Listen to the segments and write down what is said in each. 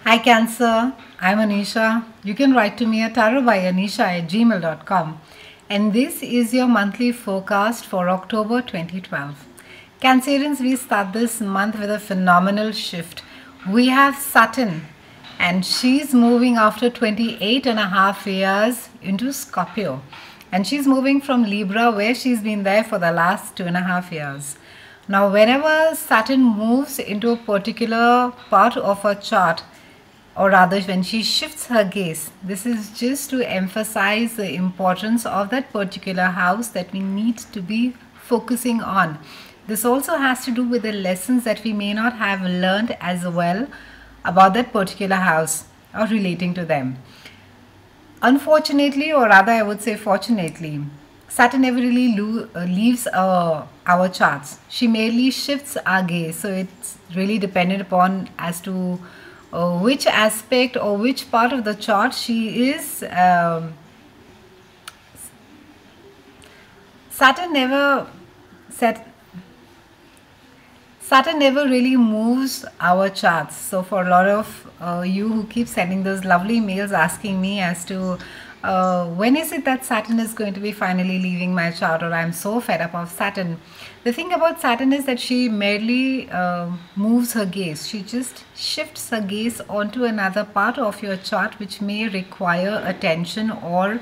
Hi Cancer, I'm Anisha. You can write to me at tarotbyanisha@gmail.com. And this is your monthly forecast for October 2012. Cancerians, we start this month with a phenomenal shift. We have Saturn, and she's moving after 28 and a half years into Scorpio. And she's moving from Libra, where she's been there for the last 2.5 years. Now, whenever Saturn moves into a particular part of a chart, or rather when she shifts her gaze, this is just to emphasize the importance of that particular house that we need to be focusing on. This also has to do with the lessons that we may not have learned as well about that particular house or relating to them. Unfortunately, or rather I would say fortunately, Saturn never really leaves our charts. She merely shifts our gaze, so it's really dependent upon as to which aspect or which part of the chart she is. Saturn never set. Saturn never really moves our charts. So for a lot of you who keep sending those lovely mails asking me as to when is it that Saturn is going to be finally leaving my chart, or I'm so fed up of Saturn. The thing about Saturn is that she merely moves her gaze. She just shifts her gaze onto another part of your chart which may require attention, or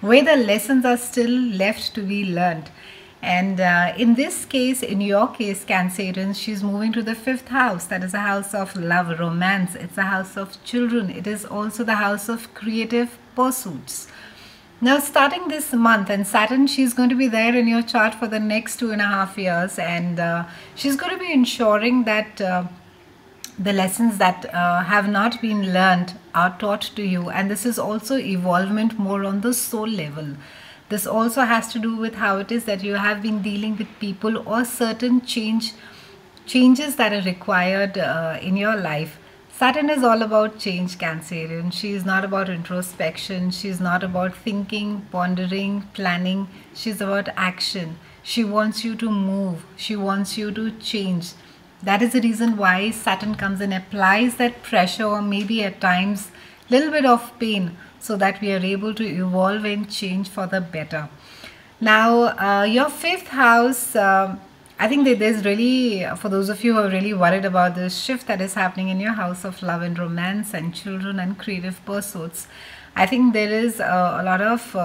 where the lessons are still left to be learned. And in this case, in your case, Cancerians, she's moving to the 5th house. That is a house of love, romance. It's a house of children. It is also the house of creative pursuits. Now, starting this month, and Saturn, she's going to be there in your chart for the next 2.5 years. And she's going to be ensuring that the lessons that have not been learned are taught to you. And this is also evolvement more on the soul level. This also has to do with how it is that you have been dealing with people, or certain changes that are required in your life. Saturn is all about change, Cancerian. She is not about introspection. She is not about thinking, pondering, planning. She's about action. She wants you to move. She wants you to change. That is the reason why Saturn comes and applies that pressure, or maybe at times little bit of pain, so that we are able to evolve and change for the better. Now, your 5th house, I think that there's really, for those of you who are really worried about this shift that is happening in your house of love and romance and children and creative pursuits, I think there is a lot of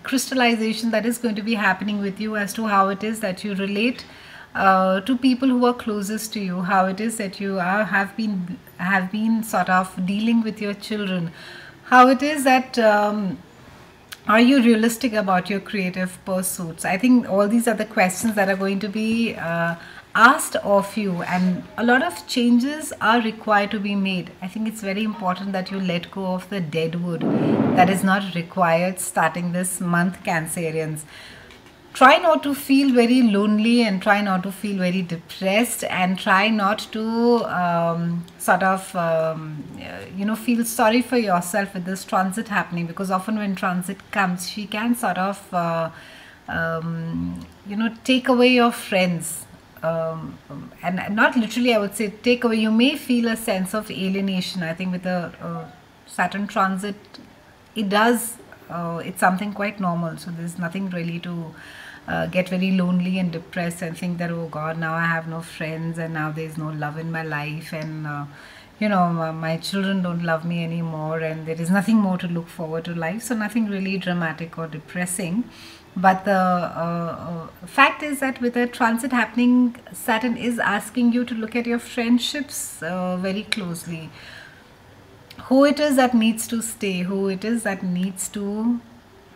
crystallization that is going to be happening with you as to how it is that you relate to people who are closest to you, how it is that you have been sort of dealing with your children, how it is that are you realistic about your creative pursuits. I think all these are the questions that are going to be asked of you, and a lot of changes are required to be made. I think it's very important that you let go of the dead wood that is not required starting this month, Cancerians. Try not to feel very lonely, and try not to feel very depressed, and try not to feel sorry for yourself with this transit happening, because often when transit comes, she can sort of take away your friends, and not literally, I would say take away. You may feel a sense of alienation. I think with the Saturn transit, it does it's something quite normal, so there's nothing really to get very lonely and depressed and think that, oh God, now I have no friends, and now there's no love in my life, and my children don't love me anymore, and there is nothing more to look forward to life. So nothing really dramatic or depressing. But the fact is that with a transit happening, Saturn is asking you to look at your friendships very closely. Who it is that needs to stay, who it is that needs to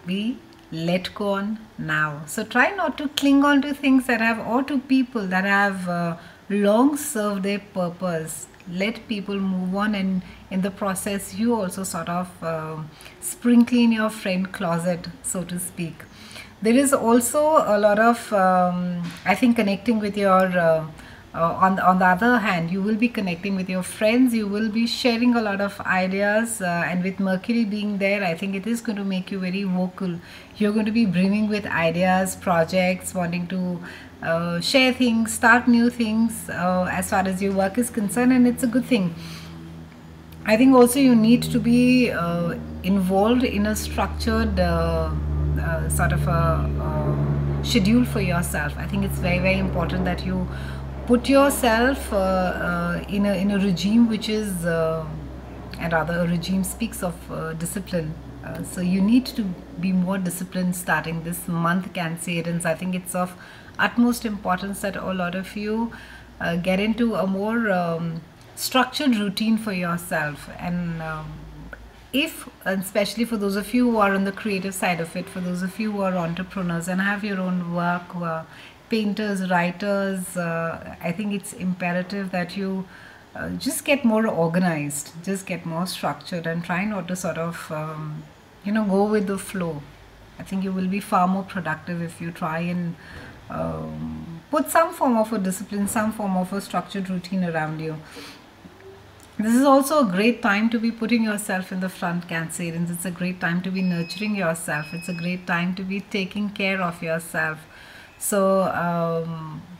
be let go on now. So try not to cling on to things that have, or to people that have long served their purpose. Let people move on, and in the process you also sort of sprinkle in your friend closet, so to speak. There is also a lot of I think connecting with your on the other hand, you will be connecting with your friends, you will be sharing a lot of ideas, and with Mercury being there, I think it is going to make you very vocal. You're going to be brimming with ideas, projects, wanting to share things, start new things as far as your work is concerned, and it's a good thing. I think also you need to be involved in a structured sort of a schedule for yourself. I think it's very, very important that you put yourself in a regime which is, and rather, a regime speaks of discipline. So you need to be more disciplined starting this month, Cancerians. I think it's of utmost importance that a lot of you get into a more structured routine for yourself. And if, especially for those of you who are on the creative side of it, for those of you who are entrepreneurs and have your own work, who are painters, writers, I think it's imperative that you just get more organized, just get more structured, and try not to sort of, go with the flow. I think you will be far more productive if you try and put some form of a discipline, some form of a structured routine around you. This is also a great time to be putting yourself in the front, Cancerians. It's a great time to be nurturing yourself. It's a great time to be taking care of yourself. So,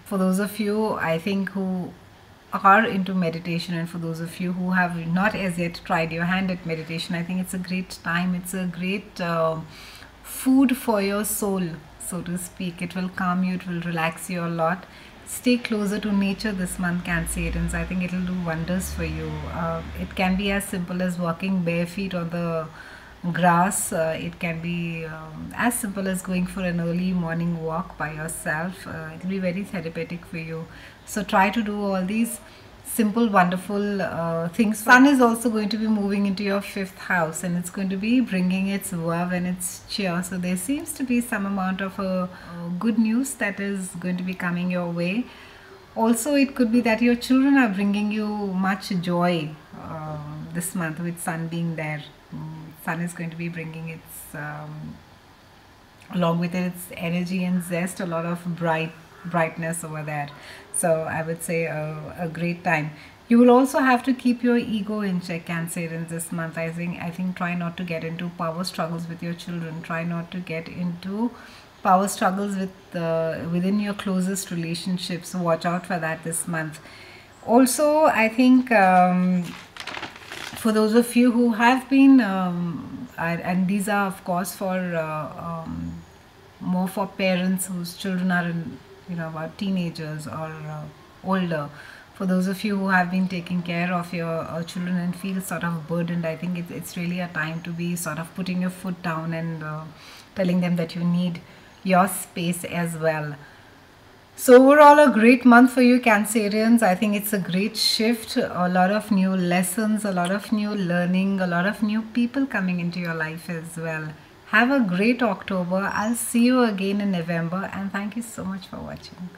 for those of you, I think, who are into meditation, and for those of you who have not as yet tried your hand at meditation, I think it's a great time. It's a great food for your soul, so to speak. It will calm you, it will relax you a lot. Stay closer to nature this month, Cancerians. I think it'll do wonders for you. It can be as simple as walking bare feet on the grass. It can be as simple as going for an early morning walk by yourself. It'll be very therapeutic for you. So try to do all these simple, wonderful things. Sun is also going to be moving into your 5th house, and it's going to be bringing its verve and its cheer. So there seems to be some amount of good news that is going to be coming your way. Also, it could be that your children are bringing you much joy this month with Sun being there. Sun is going to be bringing its, along with its energy and zest, a lot of brightness over there. So I would say a great time. You will also have to keep your ego in check, Cancerians, this month. I think try not to get into power struggles with your children. Try not to get into power struggles with within your closest relationships. Watch out for that this month. Also, I think for those of you who have been, and these are of course for more for parents whose children are in, are teenagers or older. For those of you who have been taking care of your children and feel sort of burdened, I think it's really a time to be sort of putting your foot down and telling them that you need your space as well. So overall, a great month for you, Cancerians. I think it's a great shift, a lot of new lessons, a lot of new learning, a lot of new people coming into your life as well. Have a great October. I'll see you again in November, and thank you so much for watching.